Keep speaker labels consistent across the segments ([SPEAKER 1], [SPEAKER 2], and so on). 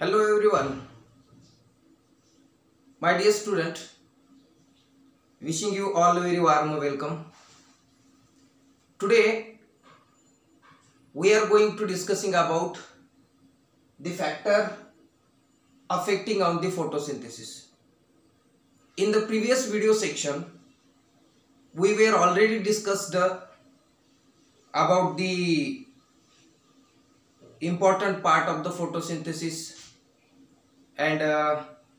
[SPEAKER 1] Hello everyone, my dear student, wishing you all a very warm welcome. Today we are going to discussing about the factor affecting on the photosynthesis. In the previous video section, we were already discussed about the important part of the photosynthesis, and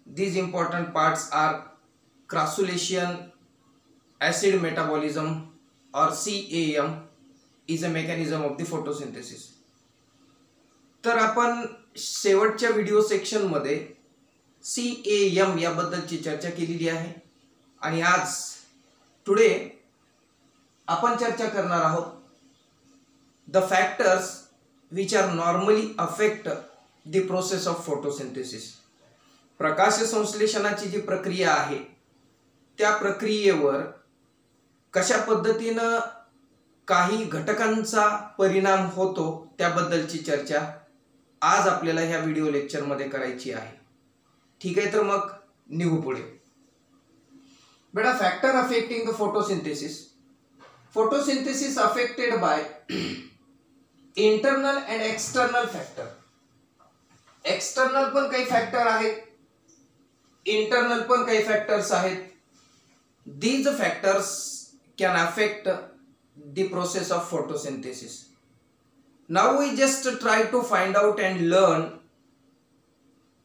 [SPEAKER 1] these important parts are crassulacean, acid metabolism or CAM is a mechanism of the photosynthesis. तर आपण शेवटच्या video section मध्ये CAM याबद्दलची चर्चा केलेली आहे आणि आज टुडे आपण चर्चा करणार आहोत the factors which are normally affect the process of photosynthesis. प्रकाश संश्लेषणाची जी प्रक्रिया आहे त्या प्रक्रियेवर कशा पद्धतीने काही घटकांचा परिणाम होतो त्याबद्दलची चर्चा आज आपल्याला ह्या व्हिडिओ लेक्चर मध्ये करायची आहे. ठीक आहे, तर मग निघू पुढे. बेटा, factor affecting the photosynthesis. Photosynthesis affected by internal and external factor. External पण काही फॅक्टर आहेत, इंटरनल पण काही फॅक्टर्स आहेत. these factors can affect the process of photosynthesis. Now we just try to find out and learn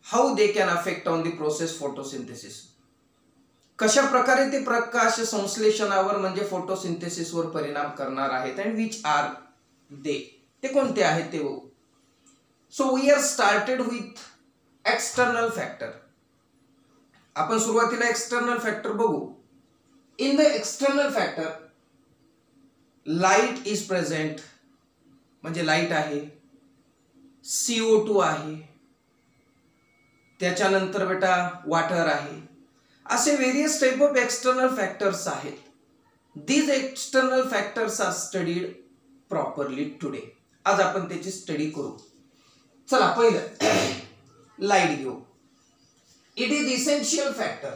[SPEAKER 1] how they can affect on the process photosynthesis. कशा प्रकारे ते प्रकाश संश्लेषणावर म्हणजे फोटोसिंथेसिस वर परिणाम करणार आहेत and which are they, ते कोणते आहेत ते बघू. So we are started with external factor. आपण सुरुवातीला एक्सटर्नल फॅक्टर बघू. In the external factor light is present, म्हणजे लाईट आहे, CO2 आहे, त्याच्यानंतर बेटा वॉटर आहे. असे various type of external factors आहेत. These external factors are studied properly today. आज आपण त्याची स्टडी करू. चला, पहिलं लाईट घेऊ. It is essential factor.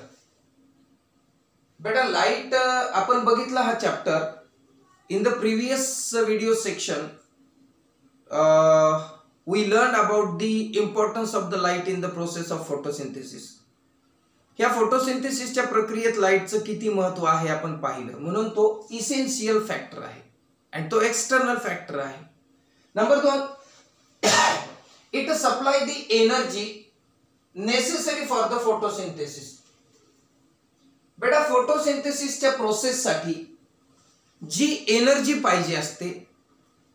[SPEAKER 1] बेटा, लाईट आपण बघितला हा chapter in the previous video section. We learn about the importance of the light in the process of photosynthesis. ह्या फोटोसिंथेसिसच्या प्रक्रियेत लाईटचं किती महत्व आहे आपण पाहिलं, म्हणून तो इसेन्शियल फॅक्टर आहे आणि तो एक्सटर्नल फॅक्टर आहे. Number 2, it supply the energy necessary for the photosynthesis. बेटा, फोटोसिंथेसिसच्या प्रोसेस साठी जी एनर्जी पाहिजे असते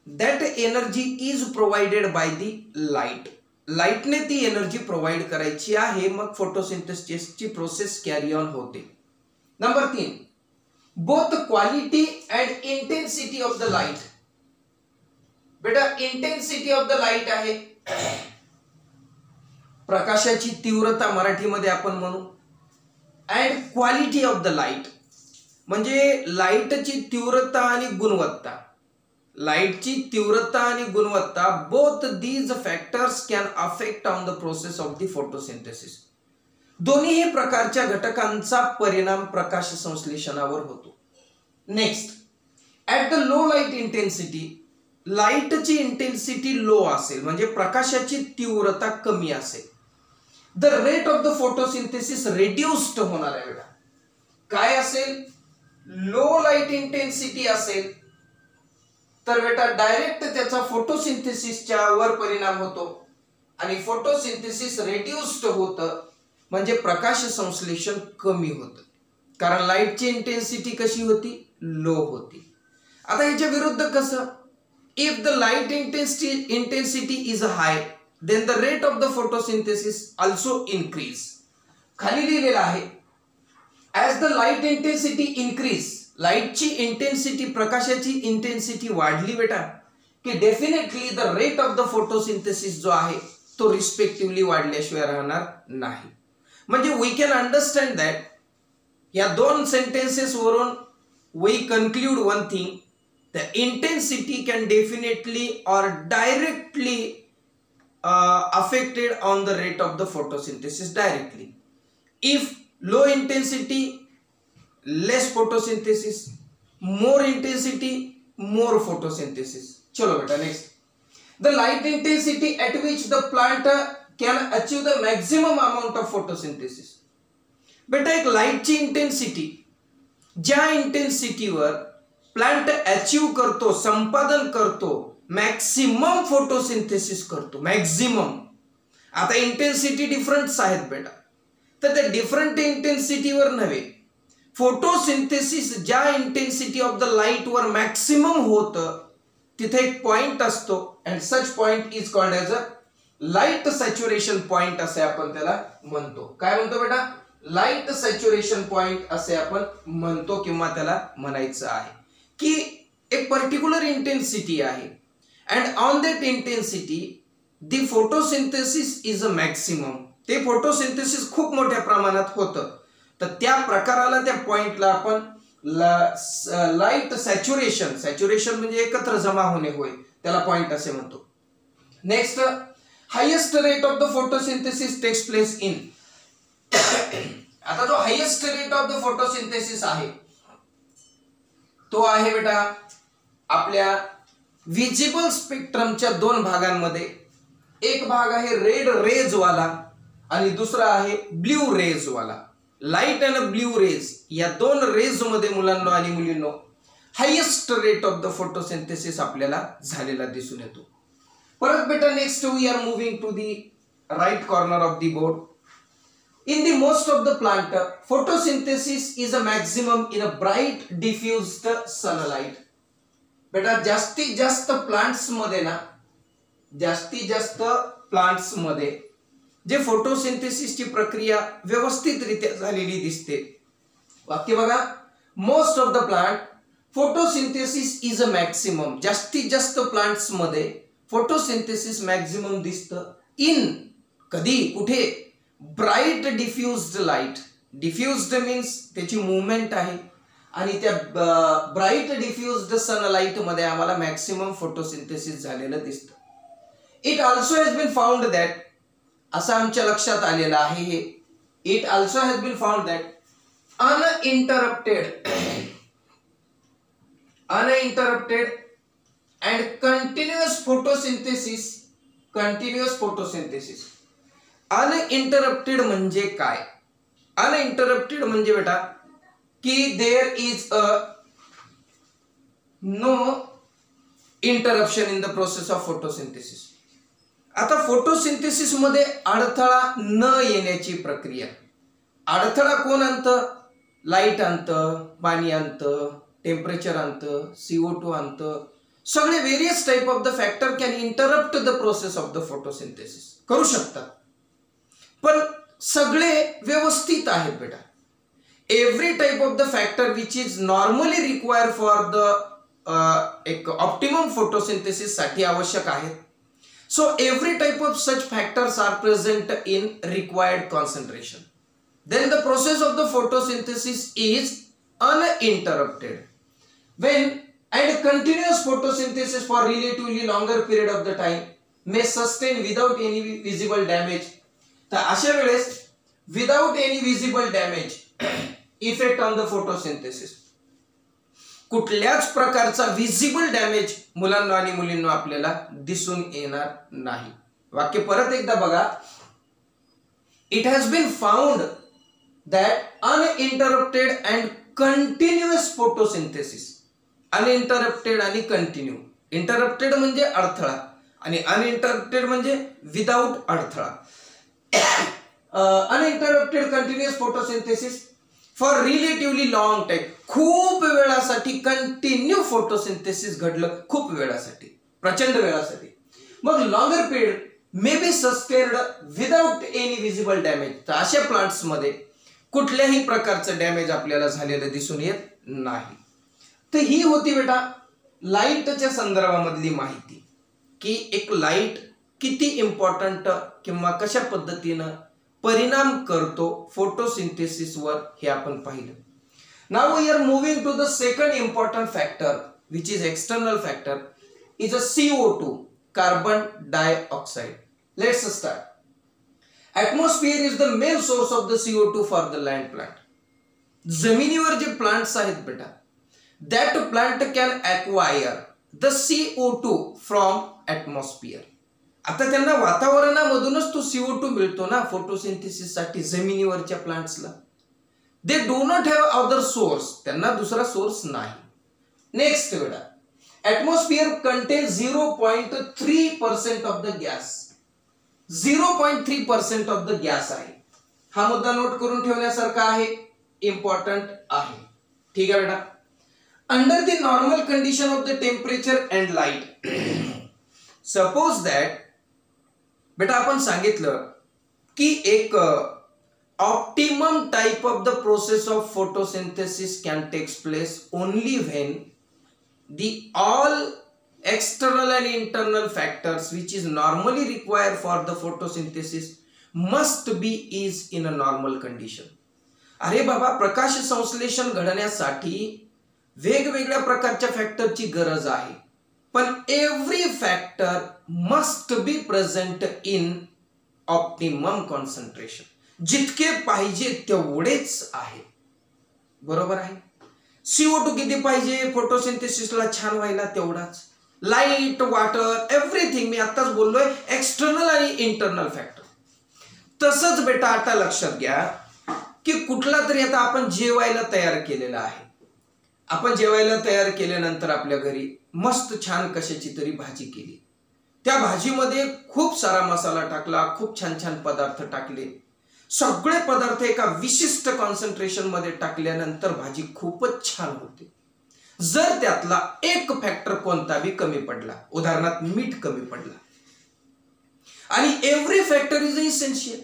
[SPEAKER 1] that energy is provided by the light. लाईटने ती एनर्जी प्रोव्हाइड करायची आहे, मग फोटोसिंथेसिसची प्रोसेस कॅरी ऑन होते. Number 3, both quality and intensity of the light. बेटा, इंटेन्सिटी ऑफ द लाईट आहे प्रकाशाची तीव्रता मराठीमध्ये आपण म्हणू, and quality of the light म्हणजे लाईटची तीव्रता आणि गुणवत्ता. लाईटची तीव्रता आणि गुणवत्ता, both these factors can affect on the process of the photosynthesis. दोन्ही प्रकारच्या घटकांचा परिणाम प्रकाश संश्लेषणावर होतो. Next, at the low light intensity, लाईटची इंटेन्सिटी लो असेल म्हणजे प्रकाशाची तीव्रता कमी असेल, the rate of the photosynthesis reduced होणार आहे. बेटा, काय असेल, लो लाईट इंटेन्सिटी असेल तर बेटा डायरेक्ट त्याचा फोटोसिंथेसिसच्या वर परिणाम होतो आणि फोटोसिंथेसिस रेड्युस्ड होतं म्हणजे प्रकाश संश्लेषण कमी होतं, कारण लाईटची इंटेन्सिटी कशी होती, लो होती. आता याच्या विरुद्ध कसं, if the light intensity is high then the rate of the photosynthesis also increase. खाली लिहिलेलं आहे, as the light intensity increase, लाईटची इंटेन्सिटी, प्रकाशाची इंटेन्सिटी वाढली बेटा की definitely the rate of the photosynthesis जो आहे तो रिस्पेक्टिव्हली वाढल्याशिवाय राहणार नाही. म्हणजे वी कॅन अंडरस्टँड दॅट या दोन सेंटेन्सेस वरून we conclude one thing, the intensity can definitely or directly affected on the rate of the photosynthesis directly. If low intensity, less photosynthesis, more intensity, more photosynthesis. चलो बेटा next. The light intensity at which the plant can achieve the maximum amount of photosynthesis. बेटा एक लाईटची intensity, ज्या इंटेन्सिटीवर plant achieve करतो, संपादन करतो, maximum photosynthesis करतो, मॅक्सिमम. आता इंटेन्सिटी डिफरंट आहेत बेटा, तर त्या डिफरंट इंटेन्सिटीवर नव्हे, फोटोसिंथेसिस ज्या इंटेन्सिटी ऑफ द लाईट वर मॅक्सिमम होतं तिथे एक पॉइंट असतो, and such point is called as a light saturation point असे आपण त्याला म्हणतो. काय म्हणतो बेटा? लाईट सॅच्युरेशन पॉइंट असे आपण म्हणतो, किंवा त्याला म्हणायचं आहे की एक पर्टिक्युलर इंटेन्सिटी आहे, and on that intensity the photosynthesis is a maximum. ते फोटोसिंथेसिस खूप मोठ्या प्रमाणात होतं, तर त्या प्रकाराला, त्या पॉइंटला आपण लाईट सॅच्युरेशन, सॅच्युरेशन म्हणजे एकत्र जमा होणे होय, त्याला पॉइंट असे म्हणतो. Next, highest rate of the photosynthesis takes place in. आता जो highest rate of the photosynthesis आहे तो आहे बेटा आपल्या विजिबल स्पेक्ट्रमच्या दोन भागांमध्ये. एक भाग आहे रेड रेज वाला आणि दुसरा आहे ब्ल्यू रेज वाला. लाईट आणि ब्ल्यू रेज या दोन रेज मध्ये मुलांनो आणि मुलींनो highest rate of the photosynthesis आपल्याला झालेला दिसून येतो. परत बेटा next we are moving to the right corner of the board. In the most of the plant, photosynthesis is a maximum in a bright diffused sunlight. बेटा जास्तीत जास्त plants मध्ये ना, जास्तीत जास्त प्लांट्स मध्ये जे फोटोसिंथेसिसची प्रक्रिया व्यवस्थितरित्या झालेली दिसते. वाक्य बघा, most of the plant photosynthesis is a maximum. जास्तीत जास्त प्लांट्स मध्ये फोटोसिंथेसिस मॅक्सिमम दिसतं. इन कधी, कुठे? Bright diffused light. Diffused means त्याची मूवमेंट आहे, आणि त्या ब्राईट डिफ्युज्ड सनलाईट मध्ये आम्हाला मॅक्सिमम फोटोसिंथेसिस झालेलं दिसतं. It also has been found that, असं आमच्या लक्षात आलेलं आहे हे. It also has been found that uninterrupted and continuous photosynthesis. Uninterrupted म्हणजे काय? अनइंटरप्टेड म्हणजे बेटा की there is a no interruption in the process of photosynthesis. आता फोटोसिंथेसिस मध्ये अडथळा न येण्याची प्रक्रिया. अडथळा कोण आणतं? लाईट आणतं, पाणी आणतं, टेम्परेचर आणतं, CO2 आणतं. सगळे various type of the factor can interrupt the process of the photosynthesis. करू शकतात, पण सगळे व्यवस्थित आहेत बेटा. Every type of the factor which is normally require for the एक ऑप्टिमम फोटोसिंथेसिस साठी आवश्यक आहेत. So every type of such factors are present in required concentration. Then the process of the photosynthesis is uninterrupted. When and continuous photosynthesis for relatively longer period of the time may sustain without any visible damage. तर अशा वेळेस without any visible damage effect on the photosynthesis, कुठल्याच प्रकारचा visible damage मुलांना आणि मुलींना आपल्याला दिसून येणार नाही. वाक्य परत एकदा बघा. It has been found that uninterrupted and continuous photosynthesis. Uninterrupted आणि कंटिन्यू. इंटरप्टेड म्हणजे अडथळा आणि अनइंटरप्टेड म्हणजे विदाउट अडथळा. Uninterrupted continuous photosynthesis for relatively long time. खूप वेळासाठी कंटिन्यू फोटोसिंथेसिस घडलं, खूप वेळासाठी, प्रचंड वेळासाठी. मग longer period may be sustained without any visible damage. तर अशा प्लांट्स मध्ये कुठल्याही प्रकारचं डॅमेज आपल्याला झालेलं दिसून येत नाही. तर ही होती बेटा लाईटच्या संदर्भामधली माहिती की एक लाईट किती इम्पॉर्टंट किंवा कशा पद्धतीनं परिणाम करतो फोटोसिंथेसिस वर हे आपण पाहिलं. Now we are moving to the second important factor which is external factor is a CO2, carbon dioxide. Let's start. Atmosphere is the main source of the CO2 for the land plant. जमिनीवर जे plants आहेत बेटा, that plant can acquire the CO2 from atmosphere. आता त्यांना वातावरणामधूनच तो CO2 मिळतो ना फोटोसिंथेसिससाठी जमिनीवरच्या प्लांट्सला. They do not have other source, त्यांना दुसरा सोर्स नाही. नेक्स्ट बेटा, atmosphere content 0.3% of the gas. 0.3% of the gas आहे. हा मुद्दा नोट करून ठेवण्यासारखा आहे, इम्पॉर्टंट आहे. ठीक आहे बेटा. Under the normal condition of the temperature and light, suppose that बेटा आपण सांगितलं की एक optimum type of the process of photosynthesis can takes place only when the all external and internal factors which is normally required for the photosynthesis must be is in a normal condition. अरे बाबा, प्रकाश संश्लेषण घडण्यासाठी वेगवेगळ्या प्रकारच्या फॅक्टरची गरज आहे, पण every factor must be present in optimum concentration. जितके पाहिजे तेवढेच आहे. बरोबर आहे. CO2 किती पाहिजे फोटोसिंथेसिसला छान व्हायला? तेवढाच. लाईट, वॉटर, एव्हरीथिंग मी आताच बोललोय, एक्सटर्नल आणि इंटरनल फॅक्टर. तसंच बेटा आता लक्षात घ्या की कुठला तरी आता आपण जेवायला तयार केलेला आहे. आपण जेवायला तयार केल्यानंतर आपल्या घरी मस्त छान कशाची तरी भाजी केली. त्या भाजीमध्ये खूप सारा मसाला टाकला, खूप छान छान पदार्थ टाकले. सगळे पदार्थ एका विशिष्ट कॉन्सन्ट्रेशन मध्ये टाकल्यानंतर भाजी खूपच छान होते. जर त्यातला एक फॅक्टर कोणता बी कमी पडला, उदाहरणार्थ मीठ कमी पडला, आणि एव्हरी फॅक्टर इज इसेन्शियल,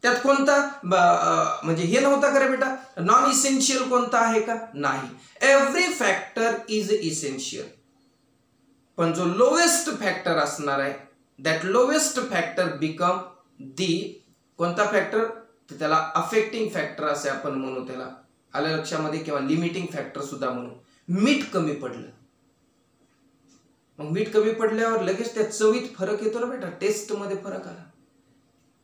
[SPEAKER 1] त्यात कोणता म्हणजे हे नव्हता का रे बेटा, नॉन इसेन्शियल कोणता आहे का? नाही. Every factor is essential. पण जो लोएस्ट फॅक्टर असणार आहे, that lowest factor become the कोणता फॅक्टर? त्याला अफेक्टिंग फॅक्टर असे आपण म्हणू, त्याला आलं लक्षामध्ये, किंवा लिमिटिंग फॅक्टर सुद्धा म्हणू. मीठ कमी पडलं, मग मीठ कमी पडल्यावर लगेच त्या चवीत फरक येतो ना बेटा, टेस्ट मध्ये फरक आला.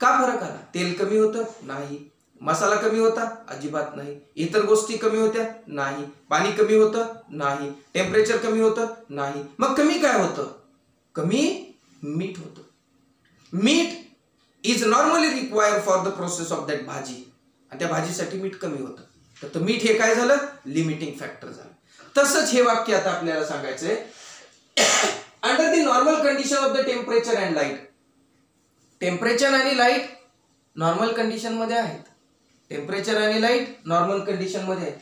[SPEAKER 1] का फरक आला? तेल कमी होतं? नाही. मसाला कमी होता? अजिबात नाही. इतर गोष्टी कमी होत्या? नाही. पाणी कमी होतं? नाही. टेम्परेचर कमी होतं? नाही. मग कमी काय होतं? कमी मीठ होतं. मीठ is normally required for the process of that भाजी, आणि त्या भाजीसाठी मीठ कमी होतं. तर मीठ हे काय झालं? लिमिटिंग फॅक्टर झालं. तसंच हे वाक्य आता आपल्याला सांगायचंय. Under the normal condition of the temperature and light. Temperature आणि लाईट नॉर्मल कंडिशन मध्ये आहेत. टेम्परेचर आणि लाईट नॉर्मल कंडिशन मध्ये आहेत,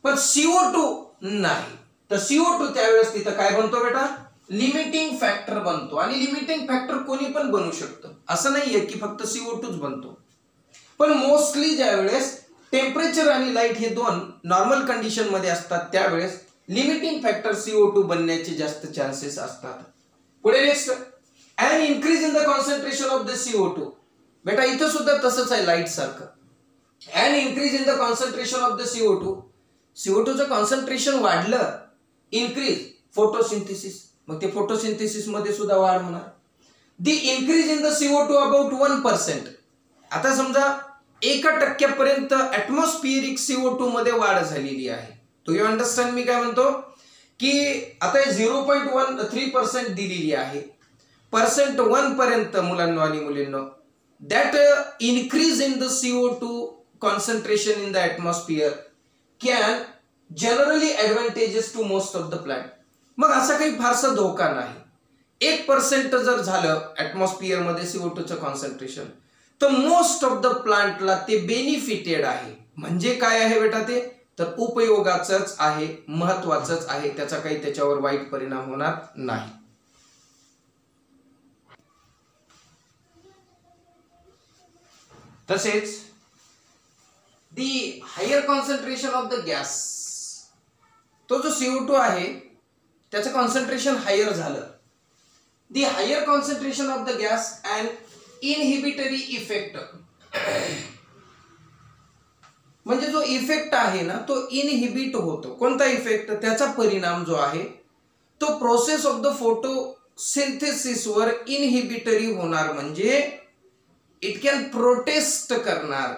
[SPEAKER 1] पण CO2 नाही. तर CO2 त्यावेळेस तिथं काय बनतो बेटा? लिमिटिंग फॅक्टर बनतो. आणि लिमिटिंग फॅक्टर कोणी पण बनू शकतं, असं नाहीये की फक्त CO2च बनतो. पण मोस्टली ज्यावेळेस टेम्परेचर आणि लाईट हे दोन नॉर्मल कंडिशन मध्ये असतात, त्यावेळेस लिमिटिंग फॅक्टर CO2 बनण्याचे जास्त चान्सेस असतात. पुढे next, an increase in the concentration of the CO2. बेटा इथं सुद्धा तसंच आहे लाईट सारखं. An increase in the concentration of the CO2. CO2चं कॉन्सन्ट्रेशन वाढलं, इन्क्रीज फोटोसिंथेसिस, मग ते फोटोसिंथेसिस मध्ये सुद्धा वाढ होणार. The increase in the CO2 about 1%. आता समजा 1% ॲटमॉस्फिअरिक CO2 मध्ये वाढ झालेली आहे. टू यू अंडरस्टँड मी काय म्हणतो? की आता 0.13% दिलेली आहे. पर्सेंट 1 पर्यंत मुलांनो आणि मुलींनो, that increase in the CO2 concentration in the atmosphere can generally advantages to most of the plant. मग असा काही फारसा धोका नाही. 1% जर झालं ॲटमॉस्फिअर मध्ये CO2चं कॉन्सन्ट्रेशन, तर मोस्ट ऑफ द प्लांटला ते बेनिफिटेड आहे. म्हणजे काय आहे बेटा ते? तर उपयोगाचंच आहे, महत्वाचंच आहे. त्याचा काही त्याच्यावर वाईट परिणाम होणार नाही. तसेच the higher concentration of the gas, तो जो CO2 आहे त्याचं कॉन्सन्ट्रेशन हायर झालं. The higher concentration of the gas and inhibitory effect, म्हणजे जो इफेक्ट आहे ना तो इनहिबिट होतो. कोणता इफेक्ट? त्याचा परिणाम जो आहे तो प्रोसेस ऑफ द फोटो फोटोसिंथेसिसवर इनहिबिटरी होणार, म्हणजे इट कॅन प्रोटेस्ट करणार,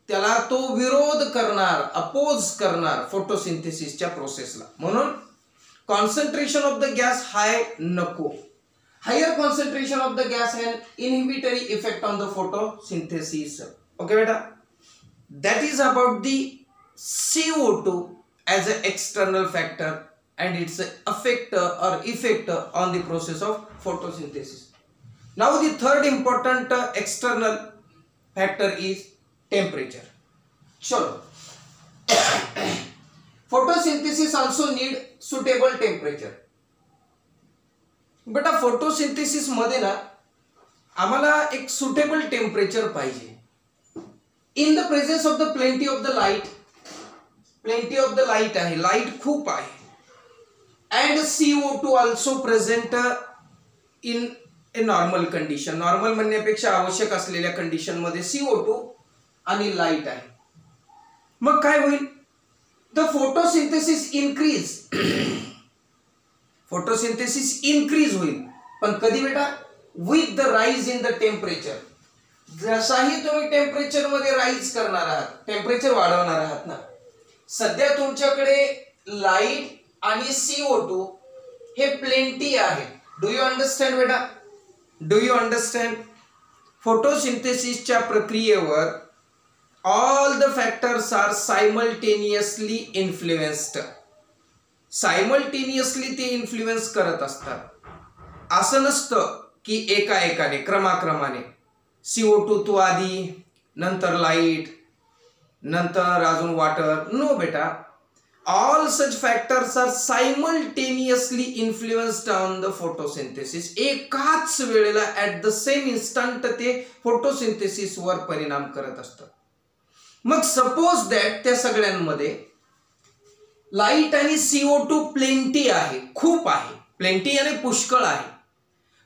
[SPEAKER 1] त्याला तो विरोध करणार, अपोज करणार फोटोसिंथेसिसच्या प्रोसेसला. म्हणून concentration of the gas high नको. Higher concentration of the gas has inhibitory effect on the photosynthesis. Okay बेटा, that is about the CO2 as an external factor and its effect on the process of photosynthesis. Now the third important external factor is temperature. Chalo. Photosynthesis also need suitable temperature. But a photosynthesis मध्ये ना आम्हाला एक suitable temperature पाहिजे. In the presence of the plenty of the light आहे, light खूप आहे, and CO2 also present in a normal condition. Normal म्हणण्यापेक्षा आवश्यक असलेल्या कंडिशन मध्ये CO2 आणि लाईट आहे. मग काय होईल? द फोटोसिंथेसिस इन्क्रीज होईल. पण कधी बेटा? With the rise in the temperature. जसाही तुम्ही टेम्परेचर मध्ये राइज करणार आहात, टेम्परेचर वाढवणार आहात ना, सध्या तुमच्याकडे लाईट आणि CO2 हे प्लेंटी आहे. डू यू अंडरस्टँड बेटा? Do you understand? फोटोसिंथेसिसच्या प्रक्रियेवर all the factors are simultaneously influenced. Simultaneously ते इन्फ्लुएन्स करत असतात. असं नसतं की एकाएकाने क्रमाक्रमाने CO2 तो आधी, नंतर लाईट, नंतर अजून वॉटर. नो बेटा, all such factors are simultaneously influenced on the photosynthesis. एकाच वेळेला ऍट द सेम इन्स्टंट ते फोटोसिंथेसिस वर परिणाम करत असतात. मग सपोज दॅट त्या सगळ्यांमध्ये लाईट आणि CO2 प्लेंटी आहे, खूप आहे, प्लेंटी आणि पुष्कळ आहे,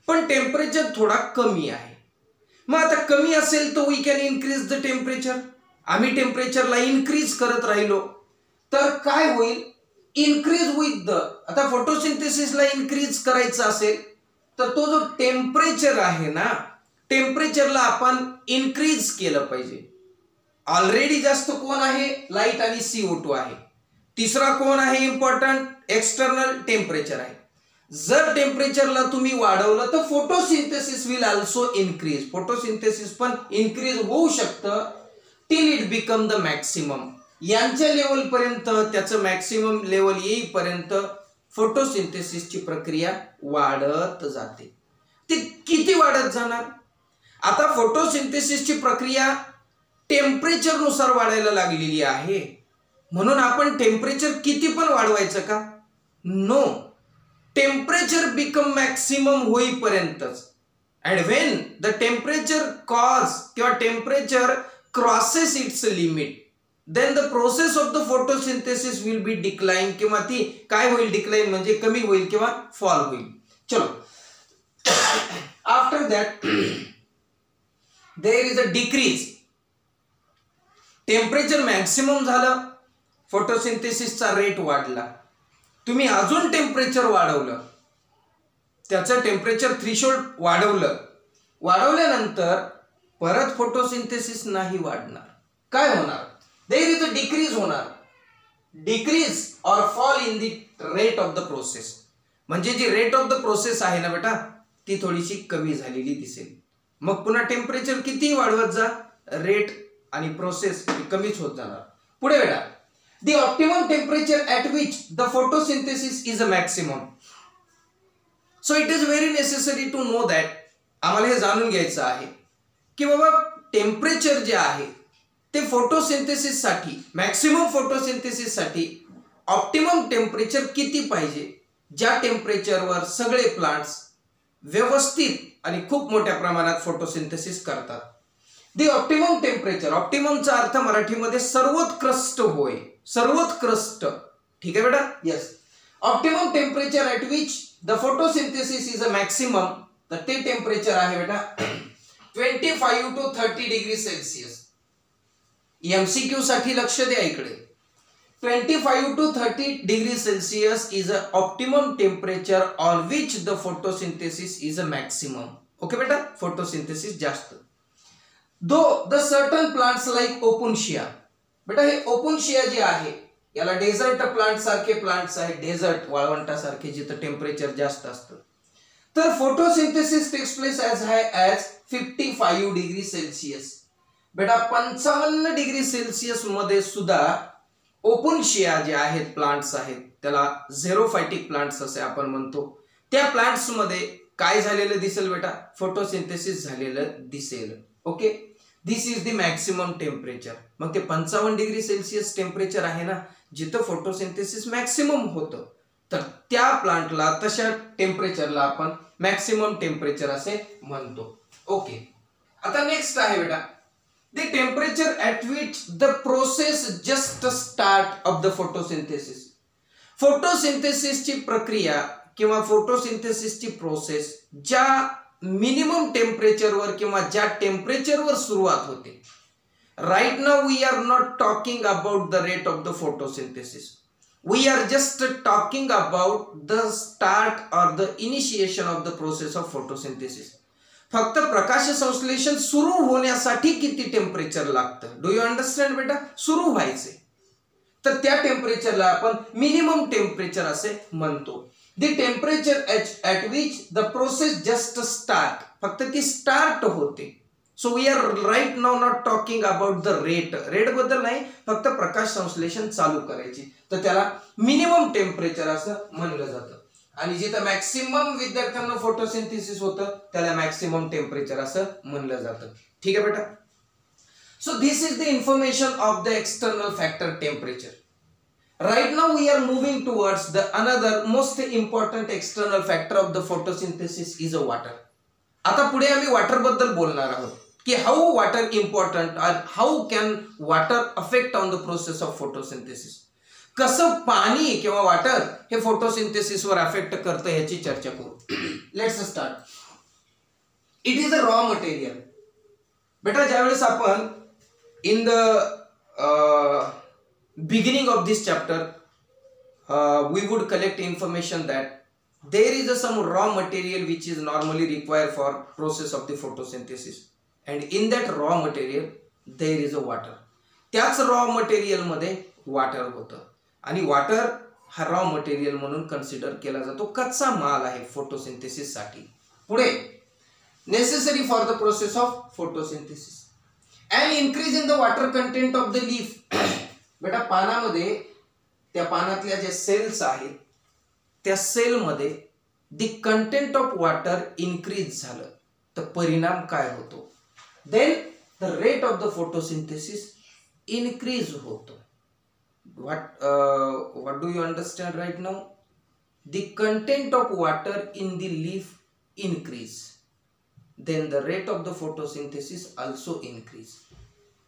[SPEAKER 1] पण टेम्परेचर थोडा कमी आहे. मग आता कमी असेल तर we can increase the temperature. आम्ही टेम्परेचरला इन्क्रीज करत राहिलो तर काय होईल? इन्क्रीज विथ द, आता फोटोसिंथेसिसला इन्क्रीज करायचं असेल तर तो जो टेम्परेचर आहे ना, टेम्परेचरला आपण इन्क्रीज केलं पाहिजे. ऑलरेडी जास्त कोण आहे? लाईट आणि CO2 आहे. तिसरा कोण आहे इम्पॉर्टंट? एक्सटर्नल टेम्परेचर आहे. जर टेम्परेचरला तुम्ही वाढवलं तर photosynthesis will also increase. Photosynthesis पण इन्क्रीज होऊ शकतं till it become the maximum. यांच्या लेवल पर्यंत, त्याचं मॅक्सिमम लेवल येईपर्यंत फोटोसिंथेसिसची प्रक्रिया वाढत जाते. ती किती वाढत जाणार? आता फोटोसिंथेसिसची प्रक्रिया टेम्परेचर नुसार वाढायला लागलेली आहे, म्हणून आपण टेम्परेचर किती पण वाढवायचं का? नो. टेम्परेचर बिकम मॅक्सिमम होईपर्यंतच. अँड व्हेन द टेम्परेचर किंवा temperature crosses its limit, then the process of the photosynthesis will be decline. किंवा ती काय होईल? डिक्लाइन म्हणजे कमी होईल किंवा फॉल होईल. चलो, after that there is a decrease. Temperature maximum झालं, फोटोसिंथेसिसचा रेट वाढला, तुम्ही अजून टेम्परेचर वाढवलं, त्याचं टेम्परेचर थ्रेशोल्ड वाढवल्यानंतर परत फोटोसिंथेसिस नाही वाढणार. काय होणार? देयर इज अ डिक्रीज होणार. Decrease or fall in the rate of the process. म्हणजे जी रेट ऑफ द प्रोसेस आहे ना बेटा, ती थोडीशी कमी झालेली दिसेल. मग पुन्हा टेम्परेचर किती वाढवत जा, रेट आणि प्रोसेस कमीच होत जाणार. पुढे बेटा, the optimum temperature at which the photosynthesis is a maximum. So it is very necessary to know that. आम्हाला हे जाणून घ्यायचं आहे की बाबा टेम्परेचर जे आहे ते फोटोसिंथेसिस साठी, मॅक्सिमम फोटोसिंथेसिस साठी ऑप्टिमम टेम्परेचर किती पाहिजे, ज्या टेम्परेचरवर सगळे प्लांट्स व्यवस्थित आणि खूप मोठ्या प्रमाणात फोटोसिंथेसिस करतात. दी ऑप्टिमम टेम्परेचर, ऑप्टिममचा अर्थ मराठीमध्ये सर्वोत्कृष्ट होय, सर्वोत्कृष्ट. ठीक आहे बेटा? Yes. Optimum temperature at which the photosynthesis is a maximum, तर ते टेम्परेचर आहे बेटा 25 to 30 डिग्री सेल्सिअस. MCQ साठी लक्ष द्या इकडे. 25 to 30 degrees Celsius is a optimum temperature on which the photosynthesis is a maximum. Okay बेटा, photosynthesis जास्त. Though the certain plants like opuntia, बेटा हे opuntia जे आहे याला डेझर्ट प्लांट सारखे प्लांट्स आहेत, डेझर्ट वाळवंटासारखे जिथे टेम्परेचर जास्त असतं. तर फोटोसिंथेसिस टेक्स प्लेस ॲज हाय ॲज 55 डिग्री सेल्सिअस. बेटा 55 डिग्री सेल्सिअस मध्ये सुद्धा ओपुन्शिया जे आहेत प्लांट्स आहेत, त्याला झेरोफायटिक प्लांट्स असे आपण म्हणतो, त्या प्लांट्स मध्ये काय झालेलं दिसेल बेटा, फोटोसिंथेसिस झालेलं दिसेल. Okay, this is the maximum temperature. मग ते 55 डिग्री सेल्सिअस टेम्परेचर आहे ना, जिथं फोटोसिंथेसिस मॅक्सिमम होतं, तर त्या प्लांटला तशा टेम्परेचरला आपण मॅक्सिमम टेम्परेचर असे म्हणतो. ओके, आता नेक्स्ट आहे बेटा the temperature at which the process just start of the photosynthesis. Photosynthesis ची प्रक्रिया किंवा फोटोसिंथेसिस ची प्रोसेस ज्या मिनिमम टेम्परेचरवर किंवा ज्या टेम्परेचरवर सुरुवात होते. Right now we are not talking about the rate of the photosynthesis. We are just talking about the start or the initiation of the process of photosynthesis. फक्त प्रकाश संश्लेषण सुरू होण्यासाठी किती टेम्परेचर लागतं, डू यू अंडरस्टँड बेटा. सुरू व्हायचे तर त्या टेम्परेचरला आपण मिनिमम टेम्परेचर असे म्हणतो. The temperature at which the process just start, फक्त ती स्टार्ट होते. So we are right now not talking about the rate. Rate बद्दल नाही, फक्त प्रकाश संश्लेषण चालू करायची, तर त्याला मिनिमम टेम्परेचर असं म्हणलं जातं. आणि जिथं मॅक्सिमम विद्यार्थ्यांना फोटोसिंथेसिस होतं त्याला मॅक्सिमम टेम्परेचर असं म्हणलं जातं. ठीक आहे बेटा. So this is the information of the external factor temperature. Right now we are moving towards the another most important external factor of the photosynthesis is a water. आता पुढे आम्ही वॉटर बद्दल बोलणार आहोत की हाऊ वॉटर इम्पॉर्टंट और how can water affect on the process of photosynthesis. कसं पाणी किंवा वॉटर हे फोटोसिंथेसिसवर अफेक्ट करतं याची चर्चा करू. Let's start. It is a raw material. बेटा ज्यावेळेस आपण in the beginning of this chapter we would collect information that there is some raw material which is normally required for process of the photosynthesis, and in that raw material there is a water. त्याच raw material मध्ये water होतं आणि water हा raw material म्हणून consider केला जातो. कच्चा माल आहे फोटोसिंथेसिस साठी. पुढे necessary for the process of photosynthesis and increase in the water content of the leaf. बेटा पानामध्ये त्या पानातल्या जे सेल्स आहेत त्या सेल मध्ये the content of water increase झालं तर परिणाम काय होतो, then the rate of the photosynthesis increase होतो. what do you understand right now? The content of water in the leaf increase, then the rate of the photosynthesis also increase.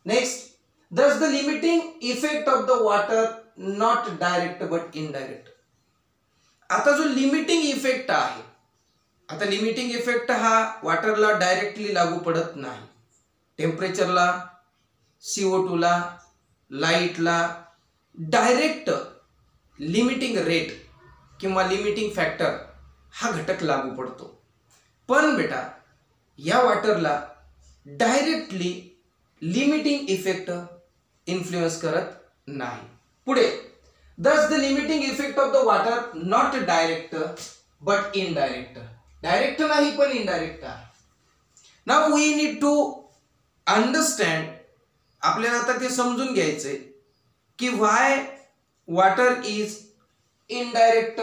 [SPEAKER 1] Next, thus the limiting effect of the water not direct but indirect. आता जो limiting effect आहे, आता limiting effect हा वॉटरला directly लागू पडत नाही. टेम्परेचरला, CO2 ला, लाईटला direct limiting rate किंवा लिमिटिंग फॅक्टर हा घटक लागू पडतो. पण बेटा या वॉटरला डायरेक्टली लिमिटिंग इफेक्ट इन्फ्लुएन्स करत नाही. पुढे thus the limiting effect of the water not direct but indirect. Direct नाही पण indirect आहे. Now we need to understand, आपल्याला आता ते समजून घ्यायचंय की why water is indirect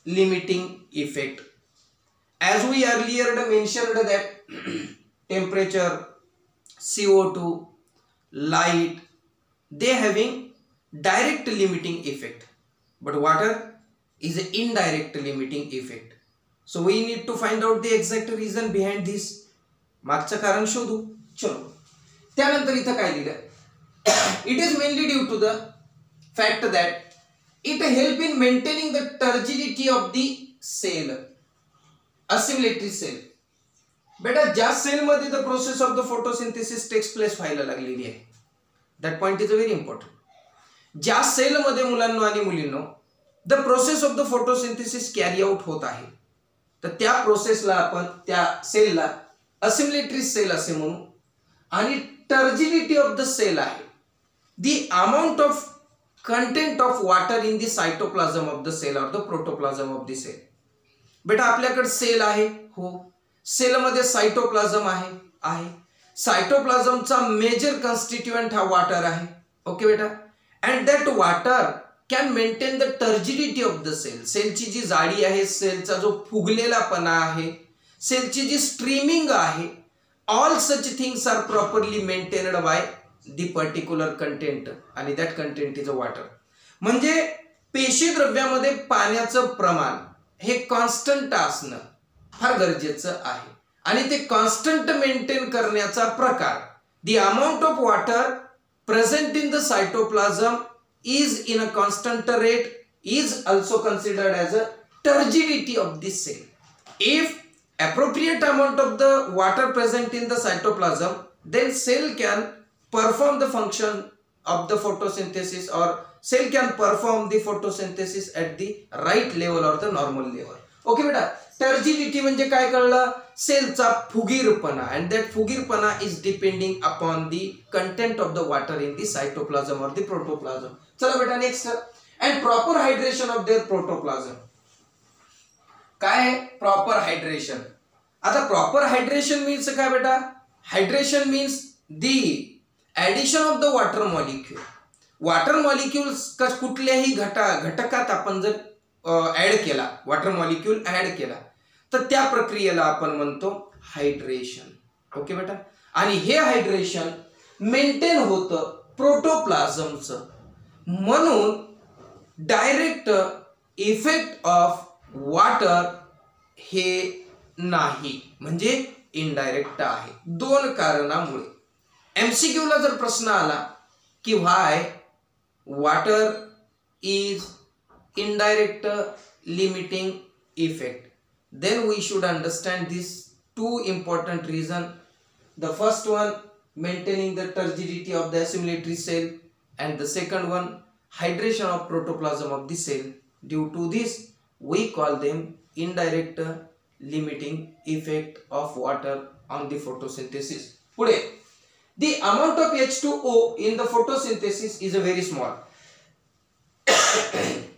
[SPEAKER 1] limiting effect. As we earlier mentioned that temperature, CO2, light, they having direct limiting effect, but water is an indirect limiting effect. So we need to find out the exact reason behind this. मागचं कारण शोधू. चलो त्यानंतर इथं काय लिहिलं, it is mainly due to the fact that it help in maintaining the turgidity of the cell, assimilatory cell. बेटा ज्या सेल मध्ये the process of the photosynthesis takes place व्हायला लागलेली आहे, that point is very important. ज्या सेलमध्ये मुलांना आणि मुलींनो the process of the photosynthesis carry out होत आहे, तर त्या प्रोसेसला आपण, त्या सेलला असिमिलेटरी सेल असे म्हणू. आणि टर्जिडिटी ऑफ द सेल आहे the amount of content of water in the cytoplasm of the cell or the protoplasm of the cell. बेटा आपल्याकडे सेल आहे, हो, सेलमध्ये सायटोप्लाझम आहे. सायटोप्लाझमचा मेजर कॉन्स्टिट्युएंट हा वॉटर आहे. ओके बेटा. And that water can maintain the turgidity of the cell. सेलची जी जाडी आहे, सेलचा जो फुगलेलापणा आहे, सेलची जी स्ट्रीमिंग आहे, all such things are properly maintained by the particular content, आणि that content is a water. म्हणजे पेशीद्रव्यामध्ये पाण्याचं प्रमाण हे कॉन्स्टंट असणं फार गरजेचं आहे, आणि ते कॉन्स्टंट मेंटेन करण्याचा प्रकार, the amount of water present in the cytoplasm is in a constant rate is also considered as a turgidity of the cell. If appropriate amount of the water present in the cytoplasm, then cell can perform the function of the photosynthesis, or cell can perform the photosynthesis at the right level or the normal level. Okay बेटा. Turgidity म्हणजे काय कळलं? सेलचा फुगीरपणा, and that फुगीरपणा is depending upon the content of the water in the cytoplasm or the protoplasm. चला बेटा next. and proper hydration of their protoplasm. काय proper hydration? आता proper hydration means काय बेटा? Hydration means the addition of the water molecule. Water molecules कुठल्याही घटकात आपण जर ऍड केला, वॉटर मॉलिक्यूल ऍड केला, तर त्या प्रक्रियेला आपण म्हणतो हायड्रेशन. ओके बेटा. आणि हे हायड्रेशन मेंटेन होतं प्रोटोप्लाझमचं, म्हणून डायरेक्ट इफेक्ट ऑफ वॉटर हे नाही, म्हणजे इनडायरेक्ट आहे. दोन कारणामुळे. MCQ ला जर प्रश्न आला की why water is indirect limiting effect, then we should understand these two important reasons. The first one, maintaining the turgidity of the assimilatory cell, and the second one, hydration of protoplasm of the cell. Due to this, we call them indirect limiting effect of water on the photosynthesis. पुढे, the amount of H2O in the photosynthesis is a very small.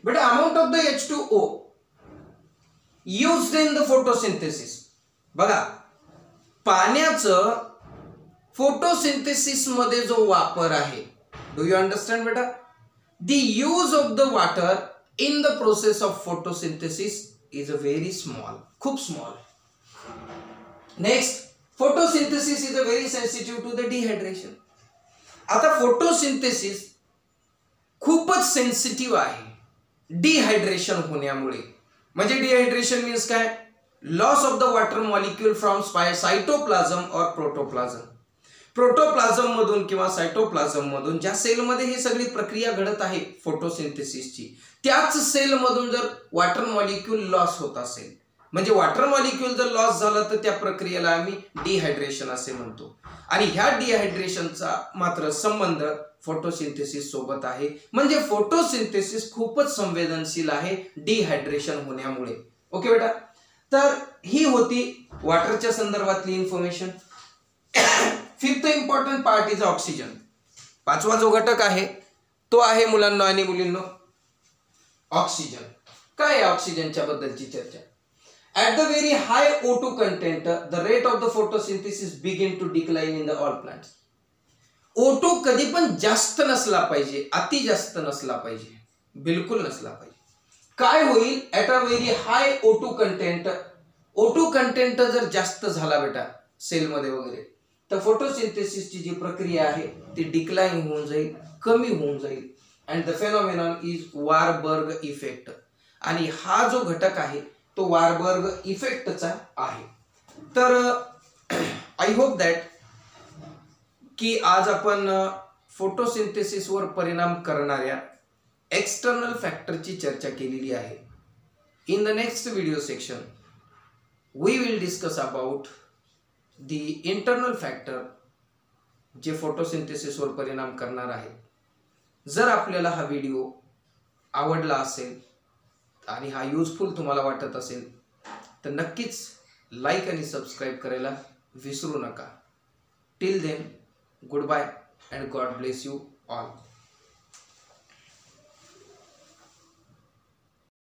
[SPEAKER 1] But amount of the H2O used in the photosynthesis, बघा पाण्याचं photosynthesis मध्ये जो वापर आहे, do you understand बेटा? The use of the water in the process of photosynthesis is a very small, खूप small. Next, photosynthesis is a very sensitive to the dehydration. आता photosynthesis खूपच सेन्सिटिव्ह आहे डिहायड्रेशन होण्यामुळे. म्हणजे डिहायड्रेशन मीन्स काय? Loss of the water molecule from cytoplasm और protoplasm. प्रोटोप्लाझम मधून किंवा सायटोप्लाझम मधून ज्या सेलमध्ये ही सगळी प्रक्रिया घडत आहे फोटोसिंथेसिसची, त्याच सेलमधून जर वॉटर मॉलिक्यूल लॉस होत असेल, म्हणजे वॉटर मॉलिक्यूल जर लॉस झालं तर त्या प्रक्रियेला आम्ही डिहायड्रेशन असे म्हणतो. आणि ह्या डिहायड्रेशनचा मात्र संबंध फोटोसिंथेसिस सोबत आहे. म्हणजे फोटोसिंथेसिस खूपच संवेदनशील आहे डिहायड्रेशन होण्यामुळे. ओके बेटा. तर ही होती वॉटरच्या संदर्भातली information. Fifth important part is oxygen. पाचवा जो घटक आहे तो आहे मुलांना आणि मुलींनो ऑक्सिजन. काय आहे ऑक्सिजनच्या बद्दलची चर्चा? At the very high O2 content, the rate of the photosynthesis begin to decline in the all plants. O2 कधी पण जास्त नसला पाहिजे, अति जास्त नसला पाहिजे, बिलकुल नसला पाहिजे. काय होईल? At a very high O2 content, O2 content जर जास्त झाला बेटा सेलमध्ये वगैरे, तर फोटोसिंथेसिसची जी प्रक्रिया आहे ती डिक्लाइन होऊन जाईल, कमी होऊन जाईल. And the phenomenon is Warburg effect. आणि हा जो घटक आहे तो वारबर्ग इफेक्टचा आहे. तर आय होप दॅट की आज आपण फोटोसिंथेसिसवर परिणाम करणाऱ्या एक्सटर्नल फॅक्टरची चर्चा केलेली आहे. In the next video section we will discuss about the internal factor जे फोटोसिंथेसिसवर परिणाम करणार आहे. जर आपल्याला हा व्हिडिओ आवडला असेल आणि हा युजफुल तुम्हाला वाटत असेल तर नक्कीच लाईक आणि सबस्क्राईब करायला विसरू नका. Till then, goodbye and god bless you all.